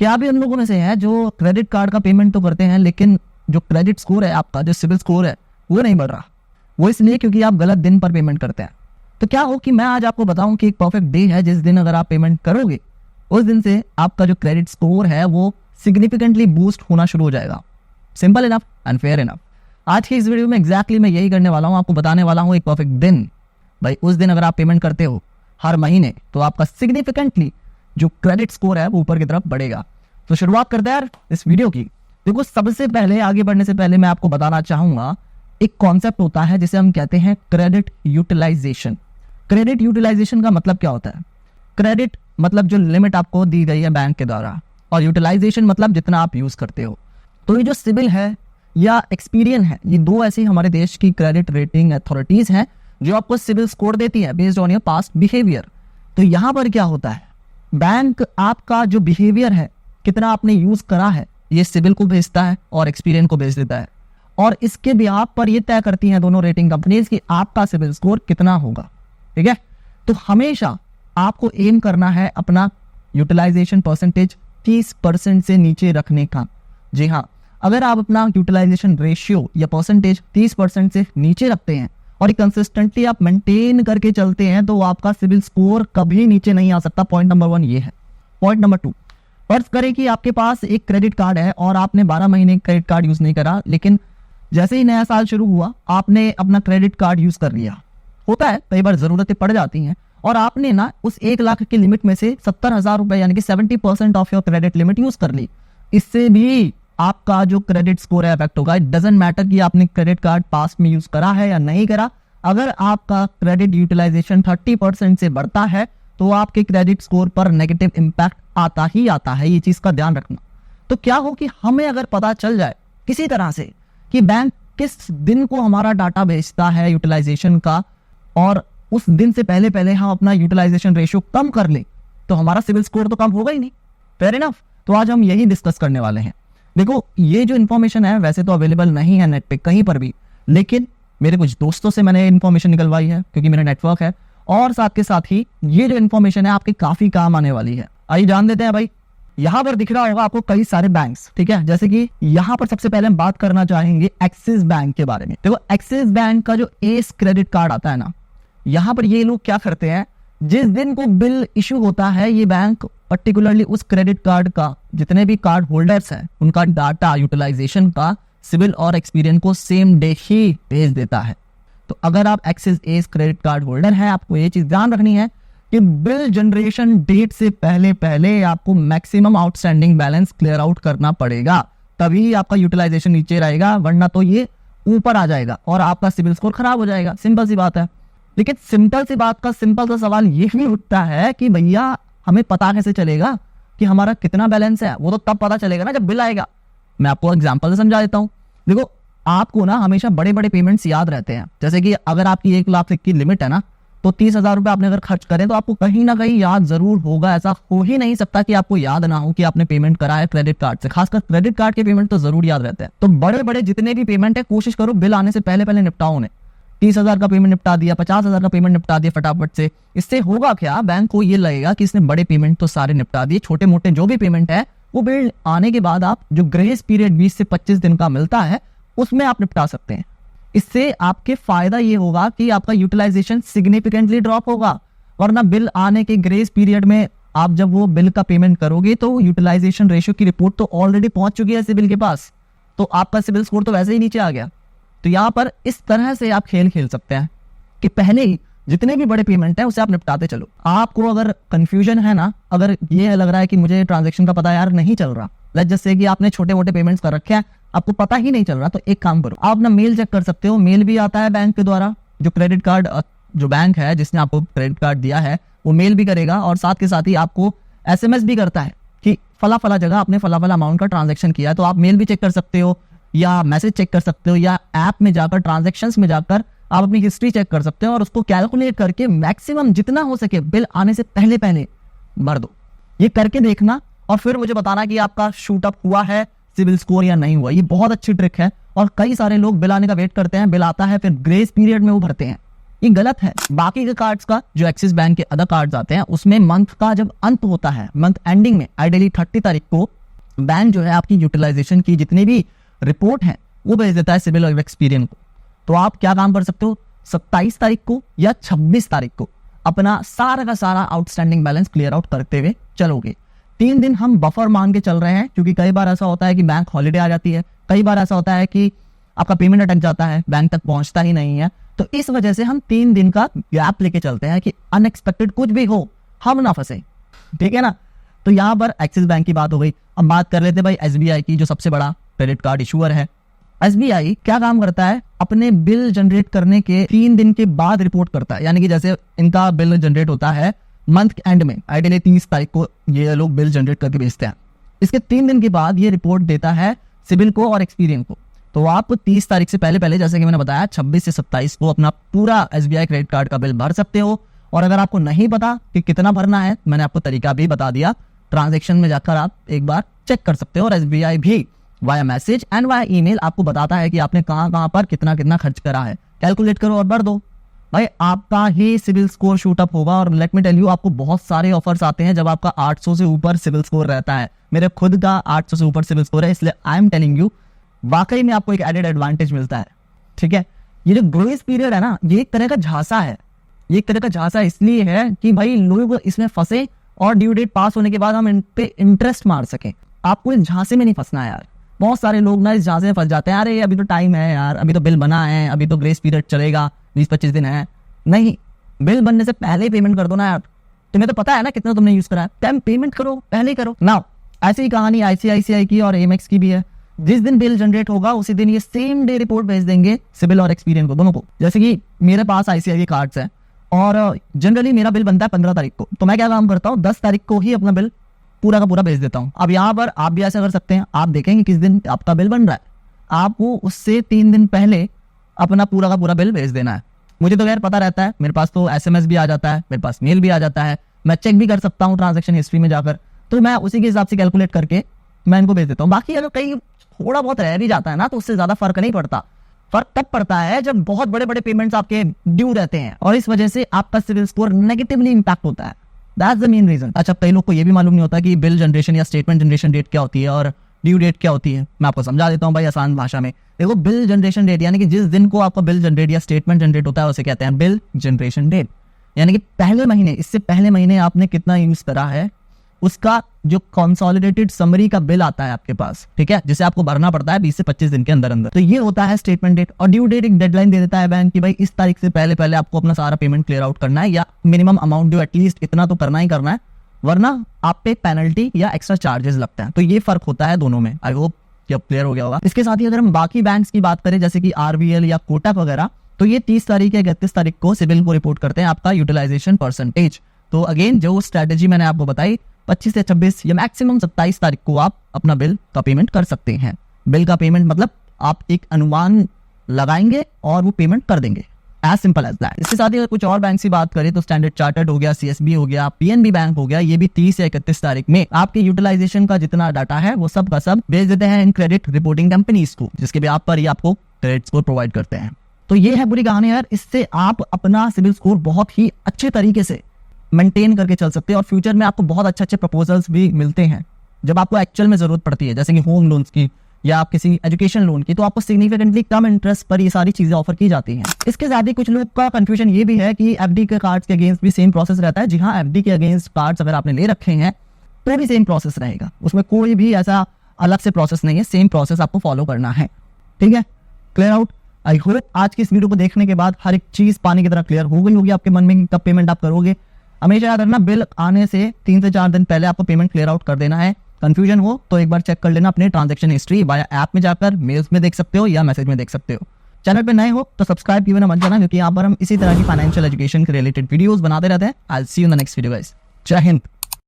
क्या भी उन लोगों में से है जो क्रेडिट कार्ड का पेमेंट तो करते हैं लेकिन जो क्रेडिट स्कोर है आपका, जो सिविल स्कोर है वो नहीं बढ़ रहा। वो इसलिए क्योंकि आप गलत दिन पर पेमेंट करते हैं। तो क्या हो कि मैं आज आपको बताऊं कि एक परफेक्ट डे है जिस दिन अगर आप पेमेंट करोगे उस दिन से आपका जो क्रेडिट स्कोर है वो सिग्निफिकेंटली बूस्ट होना शुरू हो जाएगा। Simple enough and fair enough. आज की इस वीडियो में एग्जैक्टली मैं यही करने वाला हूं, आपको बताने वाला हूं एक परफेक्ट दिन। भाई उस दिन अगर आप पेमेंट करते हो हर महीने तो आपका सिग्निफिकेंटली जो क्रेडिट स्कोर है वो ऊपर की तरफ बढ़ेगा। तो शुरुआत करते हैं यार इस वीडियो की। देखो, सबसे पहले आगे बढ़ने से पहले मैं आपको बताना चाहूंगा एक कॉन्सेप्ट होता है जिसे हम कहते हैं क्रेडिट यूटिलाइजेशन। क्रेडिट यूटिलाइजेशन का मतलब क्या होता है? क्रेडिट मतलब जो लिमिट आपको दी गई है बैंक के द्वारा, और यूटिलाइजेशन मतलब जितना आप यूज करते हो। तो ये जो सिबिल है या एक्सपीरियन है, ये दो ऐसी हमारे देश की क्रेडिट रेटिंग अथॉरिटीज हैं जो आपको सिबिल स्कोर देती है based on your past behaviour. तो यहां पर क्या होता है, बैंक आपका जो बिहेवियर है, कितना आपने यूज करा है, ये सिबिल को भेजता है और एक्सपीरियन को भेज देता है, और इसके बिहाफ पर ये तय करती हैं दोनों रेटिंग कंपनीज कि आपका सिबिल स्कोर कितना होगा। ठीक है, तो हमेशा आपको एम करना है अपना यूटिलाइजेशन परसेंटेज 30% से नीचे रखने का। जी हाँ, अगर आप अपना यूटिलाइजेशन रेशियो या परसेंटेज 30% से नीचे रखते हैं और कंसिस्टेंटली आप मेंटेन करके चलते हैं तो आपका सिबिल स्कोर कभी नीचे नहीं आ सकता। पॉइंट नंबर 1 ये है। पॉइंट नंबर 2, फर्ज करें कि आपके पास एक क्रेडिट कार्ड है और आपने 12 महीने क्रेडिट कार्ड यूज नहीं करा, लेकिन जैसे ही नया साल शुरू हुआ आपने अपना क्रेडिट कार्ड यूज कर लिया। होता है, कई बार जरूरतें पड़ जाती हैं, और आपने ना उस 1 लाख की लिमिट में से 70,000 रुपए यानी कि 70% of your credit limit use कर ली। इससे भी आपका जो क्रेडिट स्कोर है अफेक्ट होगा। इट डजंट मैटर कि आपने क्रेडिट कार्ड पास्ट में यूज करा है या नहीं करा। अगर आपका क्रेडिट यूटिलाइजेशन 30% से बढ़ता है तो आपके क्रेडिट स्कोर पर नेगेटिव इंपैक्ट आता ही आता है। ये चीज का ध्यान रखना। तो क्या हो कि हमें अगर पता चल जाए किसी तरह से कि बैंक किस दिन को हमारा डाटा भेजता है यूटिलाइजेशन का, और उस दिन से पहले पहले हम अपना यूटिलाइजेशन रेशियो कम कर ले, तो हमारा सिविल स्कोर तो कम होगा ही नहीं। Fair enough. तो आज हम यही डिस्कस करने वाले हैं। देखो, ये जो इन्फॉर्मेशन है वैसे तो अवेलेबल नहीं है नेट पे कहीं पर भी, लेकिन मेरे कुछ दोस्तों से मैंने इन्फॉर्मेशन निकलवाई है क्योंकि मेरा नेटवर्क है, और साथ के साथ ही ये जो इन्फॉर्मेशन है आपके काफी काम आने वाली है। आइए जान देते हैं। भाई यहाँ पर दिख रहा होगा आपको कई सारे बैंक्स, ठीक है, जैसे कि यहाँ पर सबसे पहले हम बात करना चाहेंगे एक्सिस बैंक के बारे में। देखो, एक्सिस बैंक का जो एस क्रेडिट कार्ड आता है ना, यहाँ पर ये लोग क्या करते हैं, जिस दिन को बिल इशू होता है ये बैंक पर्टिकुलरली उस क्रेडिट कार्ड का जितने भी कार्ड होल्डर्स हैं उनका डाटा यूटिलाइजेशन का सिविल और एक्सपीरियंस को सेम डे ही भेज देता है। तो अगर आप axis S credit card holder हैं, आपको ये चीज ध्यान रखनी है कि बिल जनरेशन डेट से पहले पहले आपको maximum outstanding balance clear out करना पड़ेगा, तभी आपका यूटिलाइजेशन नीचे रहेगा, वरना तो ये ऊपर आ जाएगा और आपका सिविल स्कोर खराब हो जाएगा। सिंपल सी बात है। लेकिन सिंपल सी बात का सिंपल सा सवाल ये भी उठता है कि भैया हमें पता कैसे चलेगा कि हमारा कितना बैलेंस है? वो तो तब पता चलेगा ना जब बिल आएगा। मैं आपको एग्जांपल से समझा देता हूँ। देखो, आपको ना हमेशा बड़े बड़े पेमेंट्स याद रहते हैं, जैसे कि अगर आपकी 1 लाख की लिमिट है ना, तो 30,000 रुपए आपने अगर खर्च करें तो आपको कहीं ना कहीं याद जरूर होगा। ऐसा हो ही नहीं सकता कि आपको याद ना हो कि आपने पेमेंट करा है क्रेडिट कार्ड से। खासकर क्रेडिट कार्ड के पेमेंट तो जरूर याद रहते हैं। तो बड़े बड़े जितने भी पेमेंट है कोशिश करो बिल आने से पहले पहले निपटाओ उन्हें। 30,000 का पेमेंट निपटा दिया, 50,000 का पेमेंट निपटा दिया फटाफट से। इससे होगा क्या, बैंक को ये लगेगा कि इसने बड़े पेमेंट तो सारे निपटा दिए, छोटे मोटे जो भी पेमेंट है वो बिल आने के बाद आप जो ग्रेस पीरियड 20 से 25 दिन का मिलता है उसमें आप निपटा सकते हैं। इससे आपके फायदा ये होगा कि आपका यूटिलाइजेशन सिग्निफिकेंटली ड्रॉप होगा, वरना बिल आने के ग्रेस पीरियड में आप जब वो बिल का पेमेंट करोगे तो यूटिलाइजेशन रेशियो की रिपोर्ट तो ऑलरेडी पहुंच चुकी है सिबिल के पास, तो आपका सिबिल स्कोर तो वैसे ही नीचे आ गया। तो यहाँ पर इस तरह से आप खेल खेल सकते हैं कि पहले ही जितने भी बड़े पेमेंट है उसे आप निपटाते चलो। आपको अगर कंफ्यूजन है ना, अगर ये लग रहा है कि मुझे ट्रांजैक्शन का पता यार नहीं चल रहा, लेट्स जस्ट से कि आपने छोटे मोटे पेमेंट्स कर रखे हैं, आपको पता ही नहीं चल रहा, तो एक काम करो, आप अपना मेल चेक कर सकते हो। मेल भी आता है बैंक के द्वारा, जो क्रेडिट कार्ड जो बैंक है जिसने आपको क्रेडिट कार्ड दिया है वो मेल भी करेगा, और साथ के साथ ही आपको SMS भी करता है कि फला फला जगह आपने फला फला अमाउंट का ट्रांजैक्शन किया है। तो आप मेल भी चेक कर सकते हो या मैसेज चेक कर सकते हो, या ऐप में जाकर ट्रांजैक्शंस में जाकर आप अपनी हिस्ट्री चेक कर सकते हो, और उसको कैलकुलेट करके मैक्सिमम जितना हो सके बिल आने से पहले पहले भर दो। ये करके देखना और फिर मुझे बताना कि आपका शूट अप हुआ है सिविल स्कोर या नहीं हुआ। ये बहुत अच्छी ट्रिक है, और कई सारे लोग बिल आने का वेट करते हैं, बिल आता है फिर ग्रेस पीरियड में वो भरते हैं। ये गलत है। बाकी के कार्ड्स का जो एक्सिस बैंक के अदर कार्ड्स आते हैं उसमें मंथ का जब अंत होता है, मंथ एंडिंग में आइडियली 30 तारीख को बैंक जो है आपकी यूटिलाइजेशन की जितनी भी रिपोर्ट है वो भेज देता है सिविल और एक्सपीरियंस को। तो आप क्या काम कर सकते हो, 27 तारीख को या 26 तारीख को अपना सारा का सारा आउटस्टैंडिंग बैलेंस क्लियर आउट करते हुए चलोगे। 3 दिन हम बफर मान के चल रहे हैं, क्योंकि कई बार ऐसा होता है कि बैंक हॉलीडे आ जाती है, कई बार ऐसा होता है कि आपका पेमेंट अटक जाता है, बैंक तक पहुंचता ही नहीं है। तो इस वजह से हम 3 दिन का गैप लेके चलते हैं कि अनएक्सपेक्टेड कुछ भी हो हम ना फंसे, ठीक है ना। तो यहाँ पर एक्सिस बैंक की बात हो गई। अब बात कर लेते भाई SBI की, जो सबसे बड़ा क्रेडिट कार्ड इशूअर है। SBI क्या काम करता है, अपने बिल जनरेट करने के 3 दिन के बाद रिपोर्ट करता है। यानी कि जैसे इनका बिल जनरेट होता है मंथ एंड में, आइडियली 30 तारीख को ये लोग बिल जनरेट करके भेजते हैं। इसके 3 दिन के बाद ये रिपोर्ट देता है सिविल को और एक्सपीरियंस को। तो आप 30 तारीख से पहले जैसे कि मैंने बताया 26 से 27 को अपना पूरा SBI क्रेडिट कार्ड का बिल भर सकते हो। और अगर आपको नहीं पता कि कितना भरना है, मैंने आपको तरीका भी बता दिया, ट्रांजैक्शन में जाकर आप एक बार चेक कर सकते हो। और SBI भी via message and via email आपको बताता है कि आपने कहां पर कितना कितना खर्च करा है। कैलकुलेट करो और भर दो भाई, आपका ही सिविल स्कोर शूट अप होगा। और लेट मी टेल यू, आपको बहुत सारे ऑफर्स आते हैं जब आपका 800 से ऊपर सिविल स्कोर रहता है। मेरे खुद का 800 से ऊपर सिविल स्कोर है, इसलिए आई एम टेलिंग यू वाकई में आपको एक एडेड एडवांटेज मिलता है, ठीक है। ये जो ग्रेस पीरियड है ना, ये एक तरह का झांसा है। ये एक तरह का झांसा इसलिए है कि भाई लोग इसमें फंसे और ड्यू डेट पास होने के बाद हम इन पे इंटरेस्ट मार सकें। आपको इस झांसे में नहीं फंसना है यार। बहुत सारे लोग ना इस झांसे में फंस जाते हैं, अरे अभी तो टाइम है यार, अभी तो बिल बना है, अभी तो ग्रेस पीरियड चलेगा, 20-25 दिन है। नहीं, बिल बनने से पहले ही पेमेंट कर दो ना यार। तुम्हें तो पता है ना कितना तुमने यूज करा है, टाइम पेमेंट करो, पहले ही करो ना। ऐसी ही कहानी ICICI की और AMEX की भी है। जिस दिन बिल जनरेट होगा उसी दिन ये सेम डे रिपोर्ट भेज देंगे सिविल और एक्सपीरियंस को, दोनों को। जैसे कि मेरे पास ICICI कार्ड्स है और जनरली मेरा बिल बनता है 15 तारीख को। तो मैं क्या काम करता हूँ, 10 तारीख को ही अपना बिल पूरा का पूरा भेज देता हूँ। अब यहाँ पर आप भी ऐसा कर सकते हैं। आप देखेंगे किस दिन आपका बिल बन रहा है, आपको उससे 3 दिन पहले अपना पूरा का पूरा बिल भेज देना है। मुझे तो यार पता रहता है, मेरे पास तो SMS भी आ जाता है, मेरे पास मेल भी आ जाता है, मैं चेक भी कर सकता हूँ ट्रांजैक्शन हिस्ट्री में जाकर। तो मैं उसी के हिसाब से कैलकुलेट करके मैं इनको भेज देता हूँ। बाकी अगर कहीं थोड़ा बहुत रह भी जाता है ना, तो उससे ज्यादा फर्क नहीं पड़ता। फर्क तब पड़ता है जब बहुत बड़े बड़े पेमेंट्स आपके ड्यू रहते हैं और इस वजह से आपका सिविल स्कोर नेगेटिवली इंपैक्ट होता है। That's the main reason. अच्छा, कई लोग को ये भी मालूम नहीं होता कि बिल जनरेशन या स्टेटमेंट जनरेशन डेट क्या होती है और ड्यू डेट क्या होती है। मैं आपको समझा देता हूँ भाई आसान भाषा में। देखो, बिल जनरेशन डेट यानी कि जिस दिन को आपका बिल जनरेट या स्टेटमेंट जनरेट होता है उसे कहते हैं बिल जनरेशन डेट। यानी कि पहले महीने, इससे पहले महीने आपने कितना यूज करा है उसका जो कंसोलिडेटेड समरी का बिल आता है आपके पास, ठीक है, जिसे आपको भरना पड़ता है 20 से 25 दिन के अंदर अंदर। तो ये होता है स्टेटमेंट डेट। और ड्यू डेट एक डेडलाइन दे देता है बैंक की भाई इस तारीख से पहले आपको अपना सारा पेमेंट क्लियर आउट करना है, या मिनिमम अमाउंट ड्यू एटलीस्ट इतना तो करना ही करना है, वरना आप पे पेनल्टी या एक्स्ट्रा चार्जेस लगता है। तो ये फर्क होता है दोनों में। आई होप कि अब क्लियर हो गया होगा। इसके साथ ही अगर हम बाकी बैंक्स की बात करें जैसे कि RBL या कोटक वगैरह, तो ये 30 तारीख या 31 तारीख को सिविल को रिपोर्ट करते हैं आपका यूटिलाइजेशन परसेंटेज। तो अगेन जो स्ट्रेटेजी मैंने आपको बताई, 25 से 26 या मैक्सिमम 27 तारीख को आप अपना बिल का पेमेंट कर सकते हैं। बिल का पेमेंट मतलब आप एक अनुमान लगाएंगे और वो पेमेंट कर देंगे, एज सिंपल एज दैट। इसके साथ ही अगर कुछ और बैंक की बात करें तो स्टैंडर्ड चार्टर्ड हो गया, CSB हो गया, PNB बैंक हो गया, ये भी 30 या 31 तारीख में आपके यूटिलाइजेशन का जितना डाटा है वो सब का सब भेज देते हैं इन क्रेडिट रिपोर्टिंग कंपनीज को, जिसके भी आप पर ही आपको क्रेडिट स्कोर प्रोवाइड करते हैं। तो ये है पूरी कहानी यार। इससे आप अपना सिविल स्कोर बहुत ही अच्छे तरीके से मेंटेन करके चल सकते हैं और फ्यूचर में आपको बहुत अच्छे प्रपोजल्स भी मिलते हैं जब आपको एक्चुअल में जरूरत पड़ती है, जैसे कि होम लोन्स की या आप किसी एजुकेशन लोन की, तो आपको सिग्निफिकेंटली कम इंटरेस्ट पर ये सारी चीजें ऑफर की जाती हैं। इसके साथ ही कुछ लोग का कंफ्यूजन ये भी है कि FD के कार्ड्स के अगेंस्ट भी सेम प्रोसेस रहता है। जी हाँ, FD के अगेंस्ट कार्ड्स अगर आपने ले रखे हैं तो भी सेम प्रोसेस रहेगा, उसमें कोई भी ऐसा अलग से प्रोसेस नहीं है, सेम प्रोसेस आपको फॉलो करना है, ठीक है। Clear out. आई होप आज की इस वीडियो को देखने के बाद हर एक चीज पानी की तरह क्लियर हो गई होगी आपके मन में कब पेमेंट आप करोगे। हमेशा याद रखना, बिल आने से 3 से 4 दिन पहले आपको पेमेंट क्लियर आउट कर देना है। कंफ्यूजन हो तो एक बार चेक कर लेना अपने ट्रांजैक्शन हिस्ट्री, वाया ऐप में जाकर मेल्स में देख सकते हो या मैसेज में देख सकते हो। चैनल पे नए हो तो सब्सक्राइब किए बिना मत जाना, क्योंकि यहाँ पर हम इसी तरह की फाइनेंशियल एजुकेशन के रिलेटेड वीडियोस बनाते रहते हैं। I will see you in the next video guys. जय हिंद।